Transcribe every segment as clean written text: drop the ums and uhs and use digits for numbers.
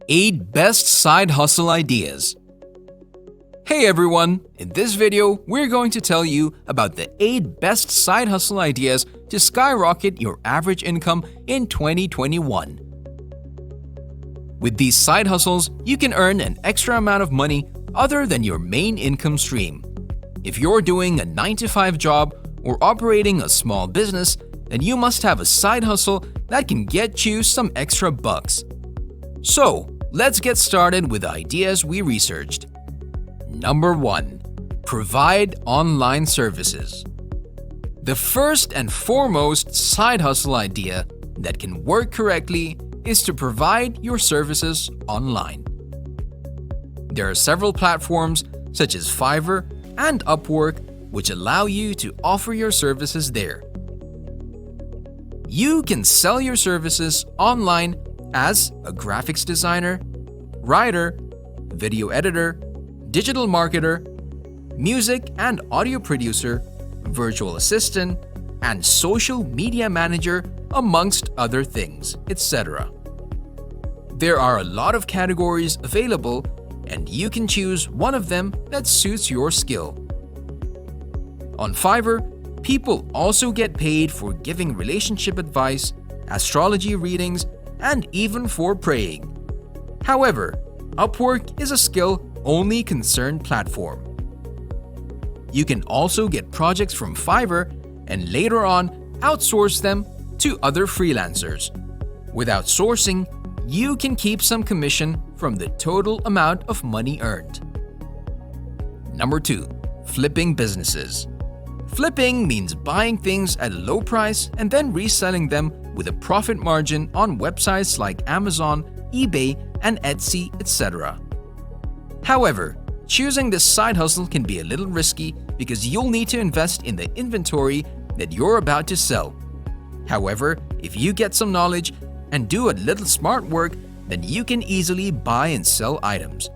8 Best Side Hustle Ideas. Hey everyone! In this video, we're going to tell you about the 8 best side hustle ideas to skyrocket your average income in 2021. With these side hustles, you can earn an extra amount of money other than your main income stream. If you're doing a 9-to-5 job or operating a small business, then you must have a side hustle that can get you some extra bucks. So, let's get started with the ideas we researched. Number 1. Provide online services. The first and foremost side hustle idea that can work correctly is to provide your services online. There are several platforms such as Fiverr and Upwork which allow you to offer your services there. You can sell your services online as a graphics designer, writer, video editor, digital marketer, music and audio producer, virtual assistant, and social media manager, amongst other things, etc. There are a lot of categories available, and you can choose one of them that suits your skill. On Fiverr, people also get paid for giving relationship advice, astrology readings, and even for praying. However, Upwork is a skill-only concerned platform. You can also get projects from Fiverr and later on outsource them to other freelancers. Without sourcing, you can keep some commission from the total amount of money earned. Number 2. Flipping businesses. Flipping means buying things at a low price and then reselling them with a profit margin on websites like Amazon, eBay, and Etsy, etc. However, choosing this side hustle can be a little risky because you'll need to invest in the inventory that you're about to sell. However, if you get some knowledge and do a little smart work, then you can easily buy and sell items.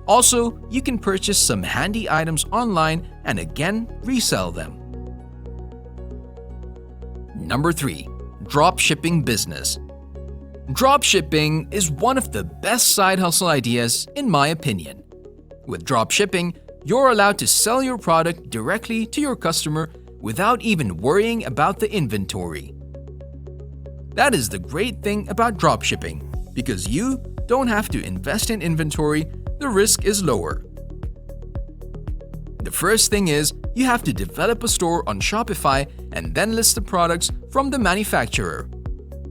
Also, you can purchase some handy items online and again resell them. Number 3. Dropshipping business. Dropshipping is one of the best side hustle ideas in my opinion. With dropshipping, you're allowed to sell your product directly to your customer without even worrying about the inventory. That is the great thing about dropshipping, because you don't have to invest in inventory, the risk is lower. The first thing is you have to develop a store on Shopify and then list the products from the manufacturer.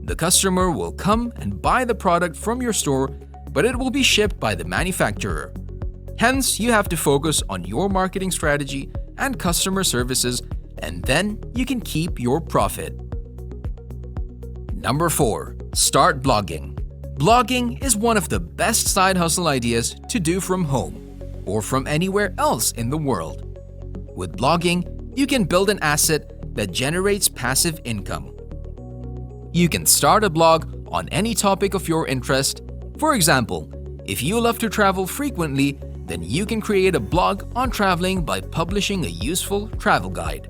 The customer will come and buy the product from your store, but it will be shipped by the manufacturer. Hence, you have to focus on your marketing strategy and customer services, and then you can keep your profit. Number 4. Start blogging. Blogging is one of the best side hustle ideas to do from home or from anywhere else in the world. With blogging, you can build an asset that generates passive income. You can start a blog on any topic of your interest. For example, if you love to travel frequently, then you can create a blog on traveling by publishing a useful travel guide.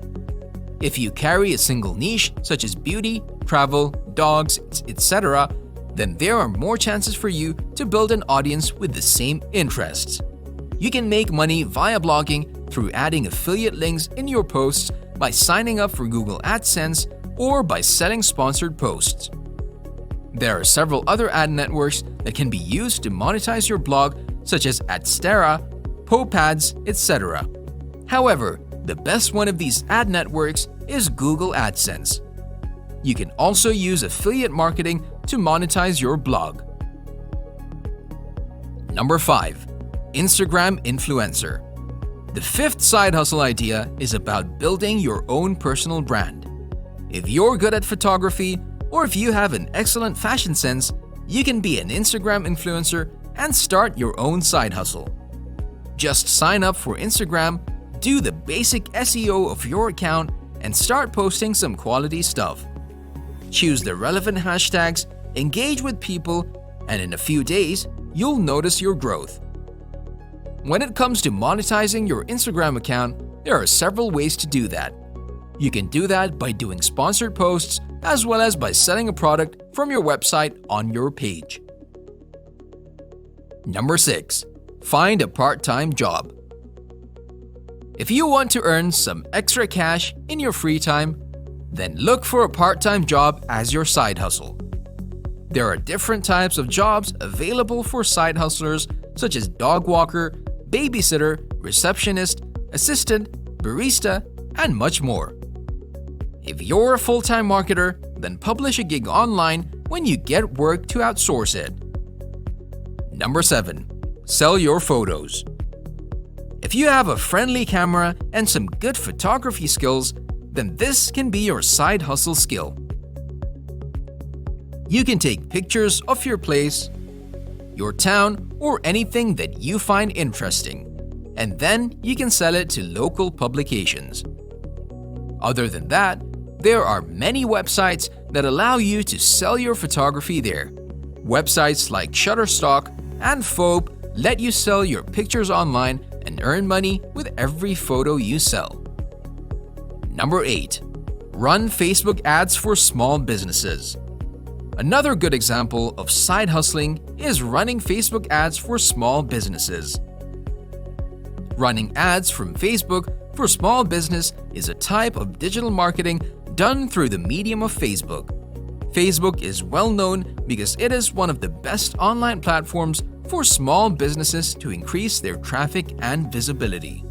If you carry a single niche such as beauty, travel, dogs, etc., then there are more chances for you to build an audience with the same interests. You can make money via blogging through adding affiliate links in your posts by signing up for Google AdSense or by selling sponsored posts. There are several other ad networks that can be used to monetize your blog, such as Adstera, PoPads, etc. However, the best one of these ad networks is Google AdSense. You can also use affiliate marketing to monetize your blog. Number 5. Instagram influencer. The 5th side hustle idea is about building your own personal brand. If you're good at photography, or if you have an excellent fashion sense, you can be an Instagram influencer and start your own side hustle. Just sign up for Instagram, do the basic SEO of your account, and start posting some quality stuff. Choose the relevant hashtags, engage with people, and in a few days, you'll notice your growth. When it comes to monetizing your Instagram account, there are several ways to do that. You can do that by doing sponsored posts as well as by selling a product from your website on your page. Number 6. Find a part-time job. If you want to earn some extra cash in your free time, then look for a part-time job as your side hustle. There are different types of jobs available for side hustlers such as dog walker, babysitter, receptionist, assistant, barista, and much more. If you're a full-time marketer, then publish a gig online when you get work to outsource it. Number 7. Sell your photos. If you have a friendly camera and some good photography skills, then this can be your side hustle skill. You can take pictures of your place, your town, or anything that you find interesting, and then you can sell it to local publications. Other than that, there are many websites that allow you to sell your photography there. Websites like Shutterstock and Phobe let you sell your pictures online and earn money with every photo you sell. Number 8. Run Facebook ads for small businesses. Another good example of side hustling is running Facebook ads for small businesses. Running ads from Facebook for small business is a type of digital marketing done through the medium of Facebook. Facebook is well known because it is one of the best online platforms for small businesses to increase their traffic and visibility.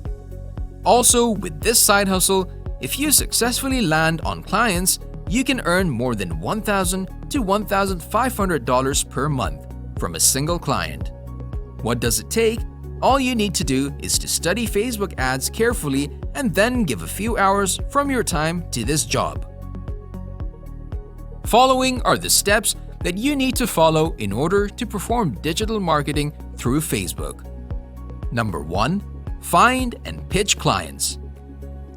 Also, with this side hustle, if you successfully land on clients, you can earn more than $1,000 to $1,500 per month from a single client. What does it take? All you need to do is to study Facebook ads carefully and then give a few hours from your time to this job. Following are the steps that you need to follow in order to perform digital marketing through Facebook. Number 1. Find and pitch clients.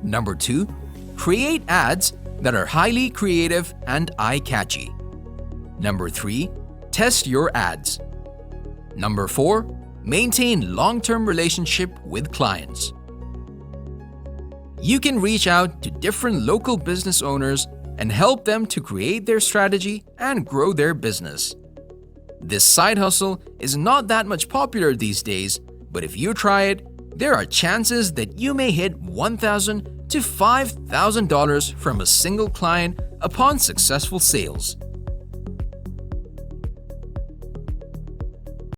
Number 2. Create ads that are highly creative and eye-catchy. Number 3. Test your ads. Number 4. Maintain long-term relationship with clients. You can reach out to different local business owners and help them to create their strategy and grow their business. This side hustle is not that much popular these days, but if you try it, there are chances that you may hit $1,000 to $5,000 from a single client upon successful sales.